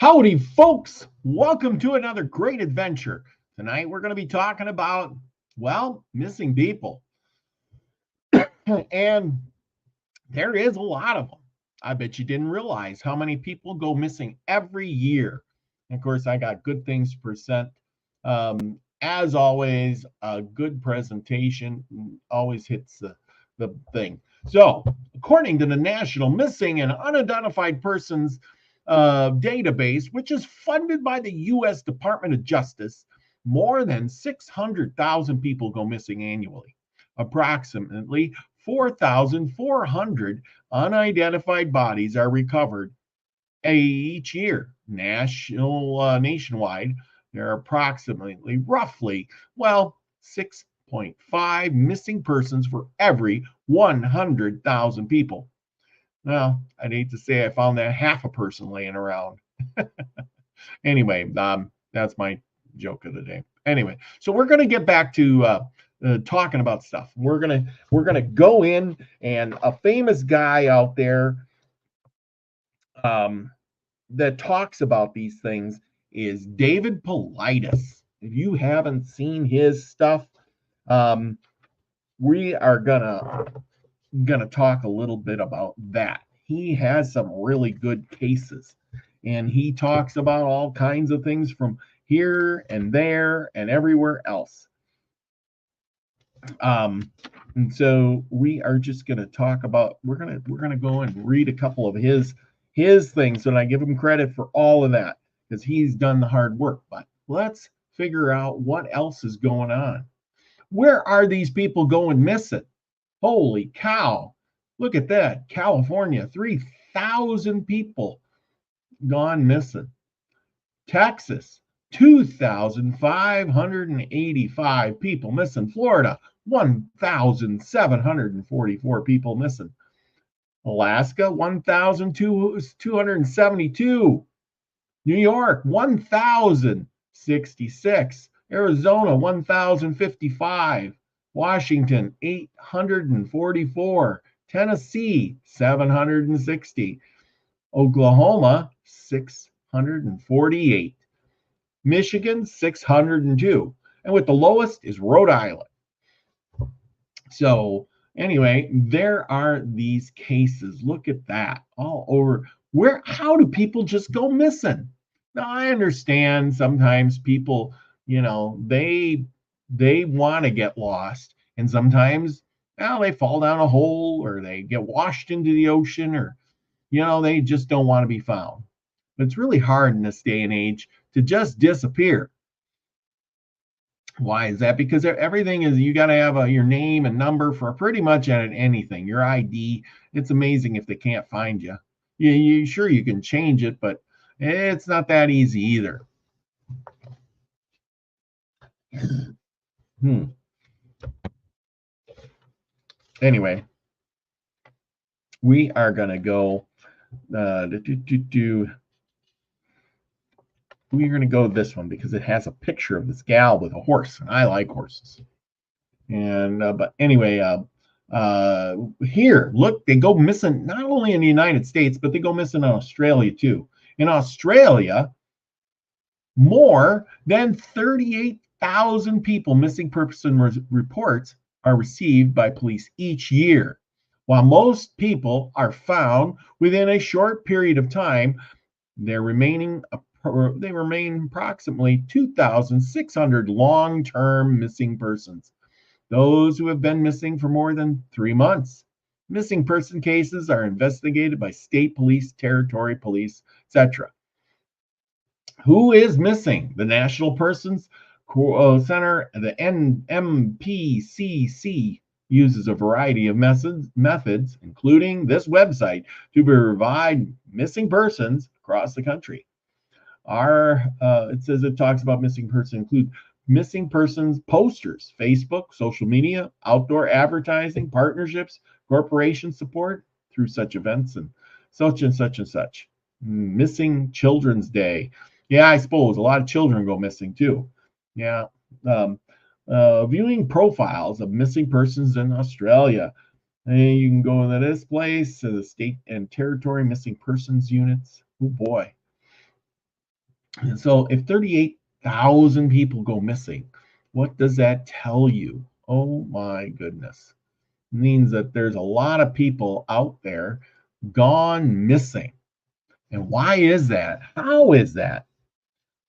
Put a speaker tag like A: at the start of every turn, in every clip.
A: Howdy, folks. Welcome to another great adventure. Tonight, we're going to be talking about, well, missing people. And there is a lot of them. I bet you didn't realize how many people go missing every year. And of course, I got good things to present. As always, a good presentation always hits the thing. So, according to the National Missing and Unidentified Persons database, which is funded by the U.S. Department of Justice, more than 600,000 people go missing annually. Approximately 4,400 unidentified bodies are recovered each year. Nationwide, there are approximately, roughly, 6.5 missing persons for every 100,000 people. Well, I'd hate to say I found that half a person laying around. Anyway, that's my joke of the day. Anyway, so we're going to get back to talking about stuff. We're gonna go in, and a famous guy out there that talks about these things is David Paulides. If you haven't seen his stuff, we are gonna talk a little bit about that. He has some really good cases, and he talks about all kinds of things from here and there and everywhere else. And so we are just going to talk about, we're going to go and read a couple of his things, and I give him credit for all of that because he's done the hard work. But let's figure out what else is going on. Where are these people going missing? Holy cow. Look at that. California, 3,000 people gone missing. Texas, 2,585 people missing. Florida, 1,744 people missing. Alaska, 1,272. New York, 1,066. Arizona, 1,055. Washington, 844. Tennessee, 760. Oklahoma, 648. Michigan, 602. And with the lowest is Rhode Island. So anyway, there are these cases. Look at that all over. How do people just go missing? Now, I understand sometimes people, they want to get lost, and sometimes, they fall down a hole, or they get washed into the ocean, or, they just don't want to be found. But it's really hard in this day and age to just disappear. Why is that? Because everything is, you got to have your name and number for pretty much anything, your ID. It's amazing if they can't find you. Sure, you can change it, but it's not that easy either. Anyway, we are going to go we're going to go to this one because it has a picture of this gal with a horse, and I like horses. And but anyway, here, look, they go missing not only in the United States, but they go missing in Australia too. In Australia, more than 38,000 people missing person reports are received by police each year. While most people are found within a short period of time, they remain approximately 2,600 long-term missing persons. Those who have been missing for more than 3 months. Missing person cases are investigated by state police, territory police, etc. Who is missing? The National Persons Center, the NMPCC, uses a variety of methods, including this website, to provide missing persons across the country. It talks about missing persons include missing persons posters, Facebook, social media, outdoor advertising, partnerships, corporation support through such events, and such and such and such. Missing Children's Day. Yeah, I suppose a lot of children go missing too. Yeah. Viewing profiles of missing persons in Australia. And you can go to this place, the state and territory missing persons units. Oh boy. And so if 38,000 people go missing, what does that tell you? Oh my goodness. It means that there's a lot of people out there gone missing. And why is that? How is that?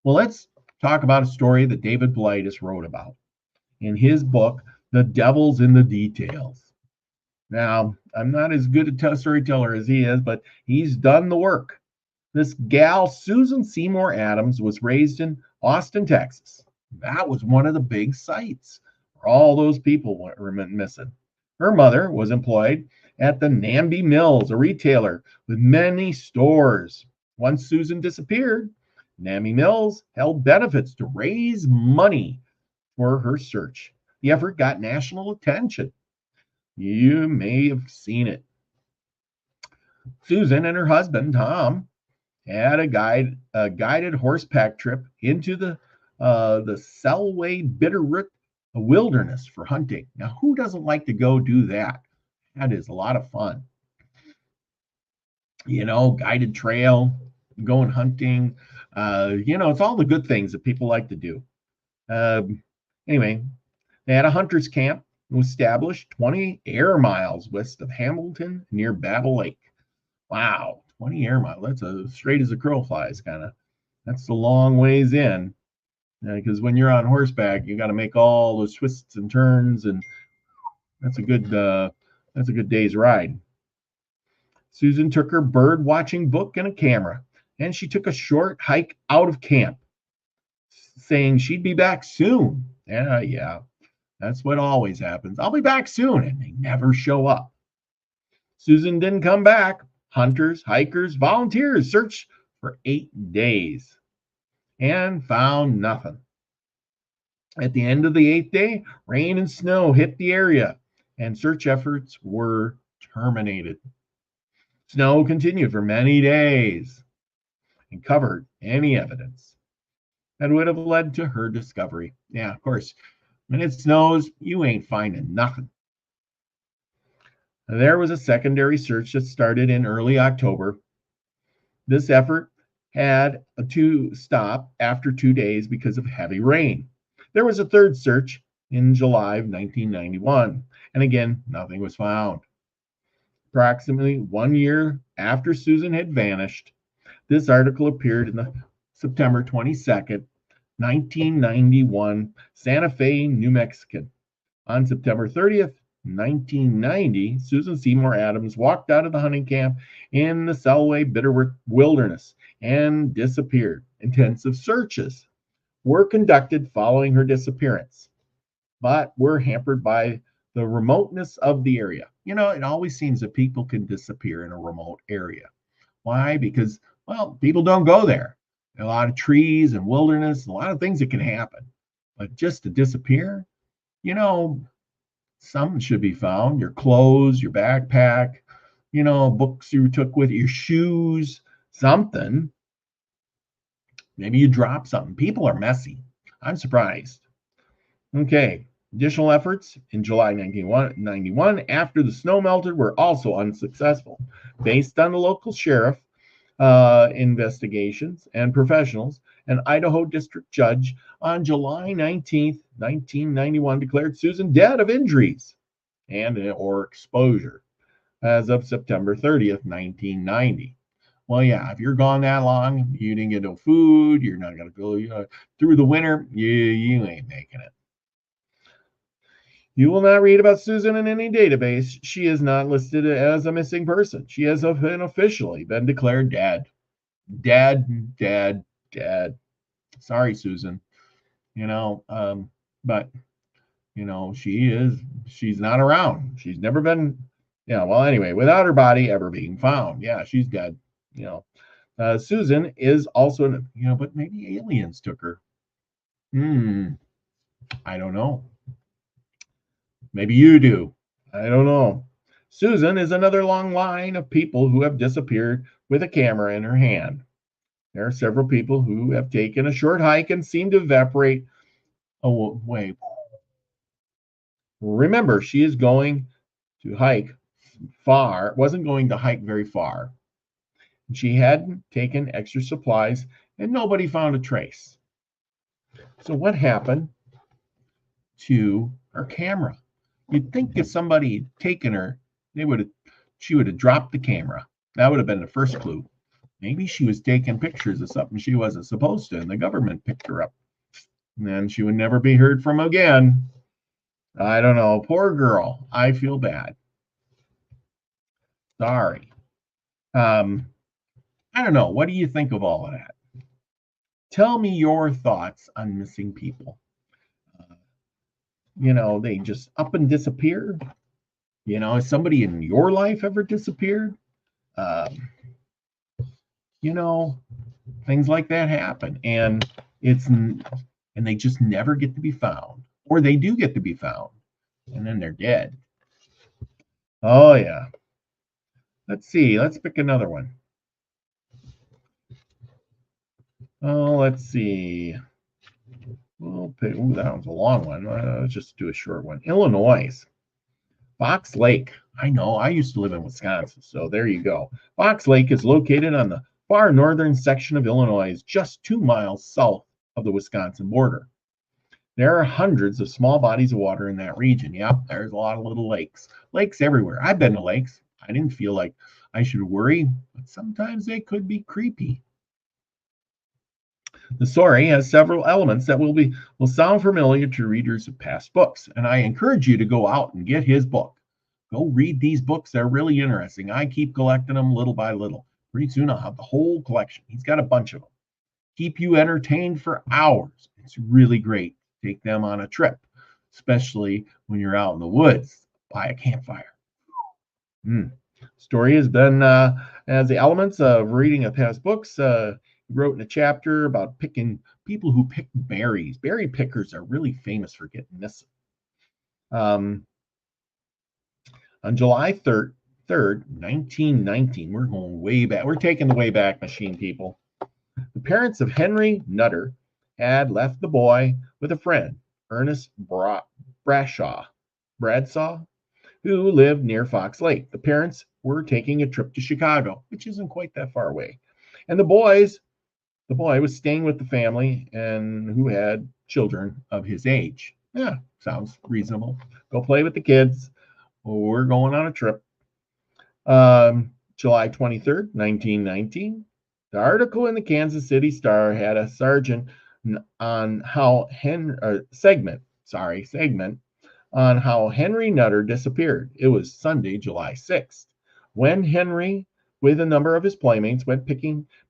A: Well, let's talk about a story that David Blightus wrote about in his book, The Devil's in the Details. Now, I'm not as good a storyteller as he is, but he's done the work. This gal, Susan Seymour Adams, was raised in Austin, Texas. That was one of the big sites where all those people were missing. Her mother was employed at the Namby Mills, a retailer with many stores. Once Susan disappeared, Namby Mills held benefits to raise money for her search. The effort got national attention. You may have seen it. Susan and her husband, Tom, had a guided horseback trip into the Selway Bitterroot wilderness for hunting. Now, who doesn't like to go do that? That is a lot of fun. Guided trail, going hunting. It's all the good things that people like to do. Anyway, they had a hunter's camp established 20 air miles west of Hamilton near Battle Lake. Wow, 20 air miles. That's as straight as a crow flies, kind of. That's a long ways in. Because when you're on horseback, you got to make all those twists and turns, and that's a good day's ride. Susan took her bird watching book and a camera, and she took a short hike out of camp, saying she'd be back soon. Yeah, that's what always happens. I'll be back soon, and they never show up. Susan didn't come back. Hunters, hikers, volunteers searched for 8 days and found nothing. At the end of the 8th day, rain and snow hit the area, and search efforts were terminated. Snow continued for many days and covered any evidence that would have led to her discovery. Yeah, of course, when it snows, you ain't finding nothing. There was a secondary search that started in early October. This effort had to stop after 2 days because of heavy rain. There was a third search in July of 1991, and again, nothing was found. Approximately 1 year after Susan had vanished, this article appeared in the September 22nd, 1991 Santa Fe, New Mexico. On September 30th, 1990, Susan Seymour Adams walked out of the hunting camp in the Selway Bitterroot Wilderness and disappeared. Intensive searches were conducted following her disappearance, but were hampered by the remoteness of the area. It always seems that people can disappear in a remote area. Why? Because, well, people don't go there. There are a lot of trees and wilderness, a lot of things that can happen. But just to disappear, something should be found. Your clothes, your backpack, books you took with you, your shoes, something. Maybe you dropped something. People are messy. I'm surprised. Okay. Additional efforts in July 1991 after the snow melted were also unsuccessful. Based on the local sheriff investigations and professionals, an Idaho district judge on July 19th, 1991 declared Susan dead of injuries or exposure as of September 30th, 1990. Well, yeah, if you're gone that long, you didn't get no food, you're not going to go through the winter, you ain't making it. You will not read about Susan in any database. She is not listed as a missing person. She has been officially been declared dead. Dead. Sorry, Susan. But she's not around. She's never been, well, anyway, without her body ever being found. Yeah, she's dead. Susan is also, but maybe aliens took her. I don't know. Maybe you do. I don't know. Susan is another long line of people who have disappeared with a camera in her hand. There are several people who have taken a short hike and seem to evaporate away. Remember, she is going to hike far, wasn't going to hike very far. She hadn't taken extra supplies and nobody found a trace. So what happened to her camera? You'd think if somebody had taken her, she would have dropped the camera. That would have been the first clue. Maybe she was taking pictures of something she wasn't supposed to, and the government picked her up. And then she would never be heard from again. I don't know. Poor girl. I feel bad. Sorry. I don't know. What do you think of all of that? Tell me your thoughts on missing people. They just up and disappear. Has somebody in your life ever disappeared? Um, things like that happen, and they just never get to be found, or they do get to be found, and then they're dead. Oh yeah. Let's see. Let's pick another one. Oh, let's see. We'll pick. Ooh, that one's a long one. Let's just do a short one. Illinois. Fox Lake. I know. I used to live in Wisconsin, so there you go. Fox Lake is located on the far northern section of Illinois, just 2 miles south of the Wisconsin border. There are hundreds of small bodies of water in that region. Yep, there's a lot of little lakes. Lakes everywhere. I've been to lakes. I didn't feel like I should worry, but sometimes they could be creepy. The story has several elements that will sound familiar to readers of past books, and I encourage you to go out and get his book. Go read these books. They're really interesting. I keep collecting them little by little. Pretty soon I'll have the whole collection. He's got a bunch of them. Keep you entertained for hours. It's really great. Take them on a trip, especially when you're out in the woods by a campfire. Story has been as the elements of reading of past books. Wrote in a chapter about picking people who pick berries. Berry pickers are really famous for getting this. On July 3rd, 1919, we're going way back. We're taking the way back machine, people. The parents of Henry Nutter had left the boy with a friend, Ernest Bradshaw, who lived near Fox Lake. The parents were taking a trip to Chicago, which isn't quite that far away. And the boy was staying with the family and who had children of his age. Yeah, sounds reasonable. Go play with the kids. We're going on a trip. July 23rd, 1919. The article in the Kansas City Star had a segment on how Henry Nutter disappeared. It was Sunday, July 6th, when Henry, with a number of his playmates, went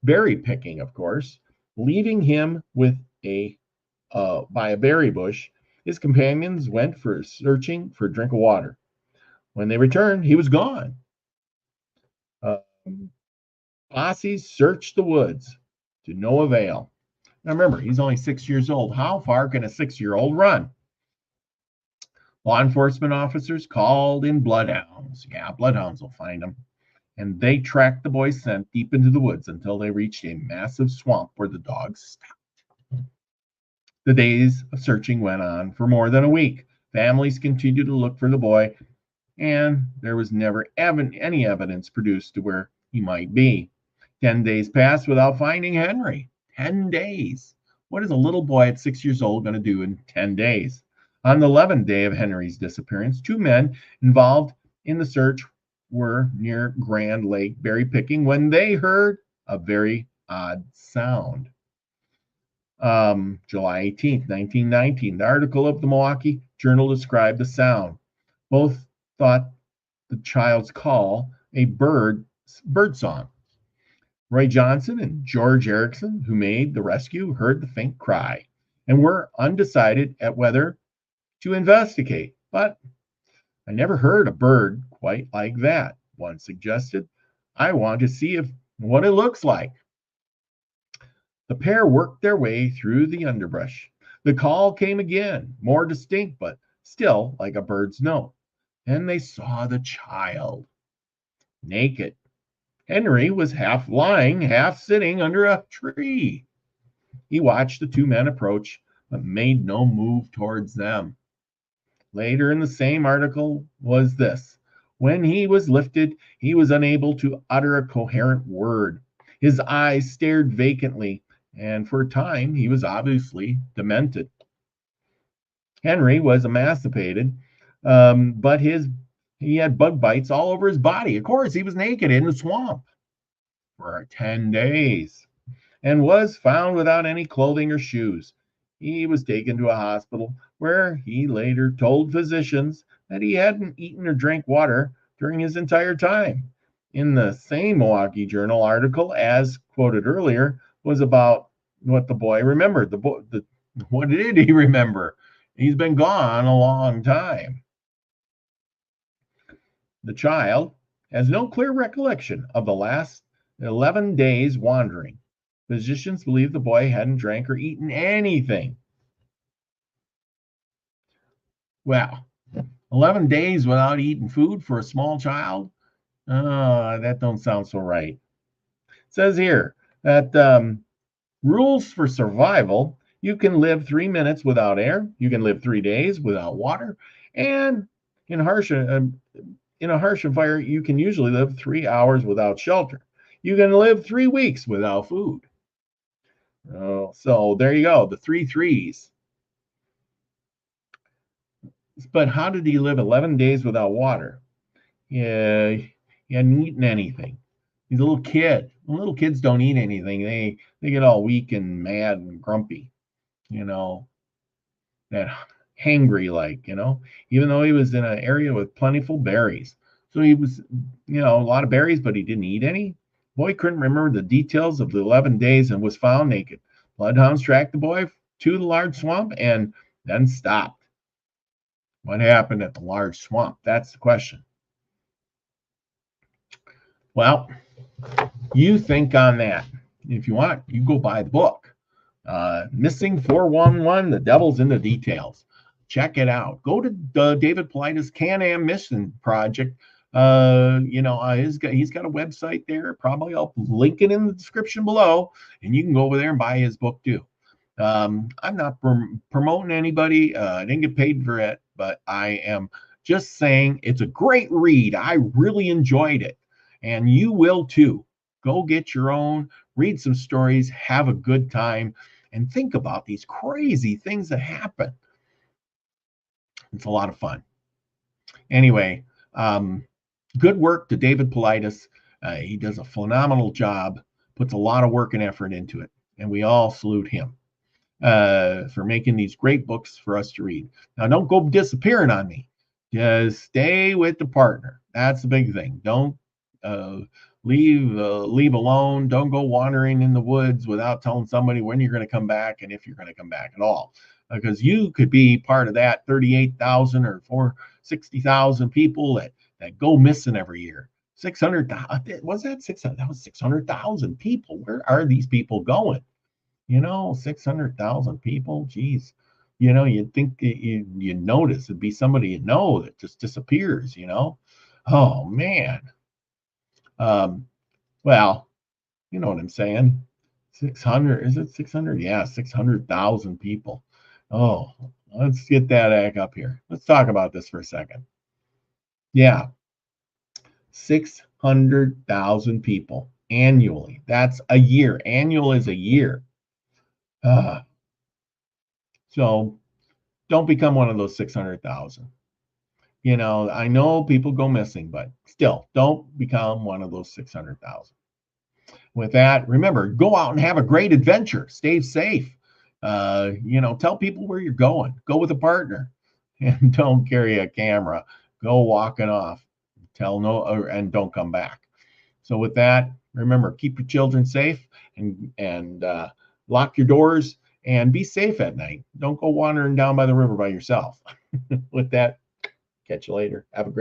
A: berry picking, of course, leaving him with by a berry bush. His companions went searching for a drink of water. When they returned, he was gone. Posses searched the woods to no avail. Now remember, he's only 6 years old. How far can a 6-year-old run? Law enforcement officers called in bloodhounds. Yeah, bloodhounds will find him. And they tracked the boy's scent deep into the woods until they reached a massive swamp where the dogs stopped. The days of searching went on for more than a week. Families continued to look for the boy, and there was never any evidence produced to where he might be. 10 days passed without finding Henry. 10 days. What is a little boy at 6 years old going to do in 10 days? On the 11th day of Henry's disappearance, 2 men involved in the search were near Grand Lake berry picking when they heard a very odd sound. July 18th, 1919, the article of the Milwaukee Journal described the sound. Both thought the child's call a bird song. Roy Johnson and George Erickson, who made the rescue, heard the faint cry and were undecided at whether to investigate. But I never heard a bird quite like that, one suggested. I want to see what it looks like. The pair worked their way through the underbrush. The call came again, more distinct, but still like a bird's note. And they saw the child, naked. Henry was half lying, half sitting under a tree. He watched the 2 men approach, but made no move towards them. Later in the same article was this: when he was lifted, he was unable to utter a coherent word. His eyes stared vacantly, and for a time he was obviously demented. Henry was emancipated, but he had bug bites all over his body. Of course, he was naked in the swamp for 10 days and was found without any clothing or shoes. He was taken to a hospital where he later told physicians that he hadn't eaten or drank water during his entire time. In the same Milwaukee Journal article, as quoted earlier, was about what the boy remembered. What did he remember? He's been gone a long time. The child has no clear recollection of the last 11 days wandering. Physicians believe the boy hadn't drank or eaten anything. Well, 11 days without eating food for a small child? That don't sound so right. It says here that rules for survival: you can live 3 minutes without air, you can live 3 days without water, and in a harsh environment, you can usually live 3 hours without shelter. You can live 3 weeks without food. So there you go, the three threes. But how did he live 11 days without water? Yeah, he hadn't eaten anything. He's a little kid. Little kids don't eat anything. They get all weak and mad and grumpy, you know, that hangry like, even though he was in an area with plentiful berries. So he was, a lot of berries, but he didn't eat any. Boy couldn't remember the details of the 11 days and was found naked. Bloodhounds tracked the boy to the large swamp and then stopped. What happened at the large swamp? That's the question. Well, you think on that. If you want, you go buy the book. Missing 411, The Devil's in the Details. Check it out. Go to David Paulides' Can-Am Mission Project. He's got a website there. Probably I'll link it in the description below, and you can go over there and buy his book too. I'm not promoting anybody. I didn't get paid for it, but I am just saying it's a great read. I really enjoyed it, and you will too. Go get your own, read some stories, have a good time, and think about these crazy things that happen. It's a lot of fun. Anyway, good work to David Paulides. He does a phenomenal job, puts a lot of work and effort into it, and we all salute him for making these great books for us to read. Now, don't go disappearing on me. Just stay with the partner. That's the big thing. Don't leave alone. Don't go wandering in the woods without telling somebody when you're going to come back and if you're going to come back at all, because you could be part of that 38,000 or 460,000 people that go missing every year. 600,000 was that 600? That was 600,000 people. Where are these people going? 600,000 people. Geez, you'd think you notice it'd be somebody you know that just disappears. Oh man. Well, you know what I'm saying. 600, is it 600? Yeah, 600,000 people. Oh, let's get that egg up here. Let's talk about this for a second. Yeah, 600,000 people annually. That's a year. Annual is a year. So don't become one of those 600,000. I know people go missing, but still, don't become one of those 600,000. With that, remember, go out and have a great adventure. Stay safe. Tell people where you're going. Go with a partner, and don't carry a camera. Go walking off. And don't come back. So with that, remember, keep your children safe and lock your doors and be safe at night. Don't go wandering down by the river by yourself. With that, catch you later. Have a great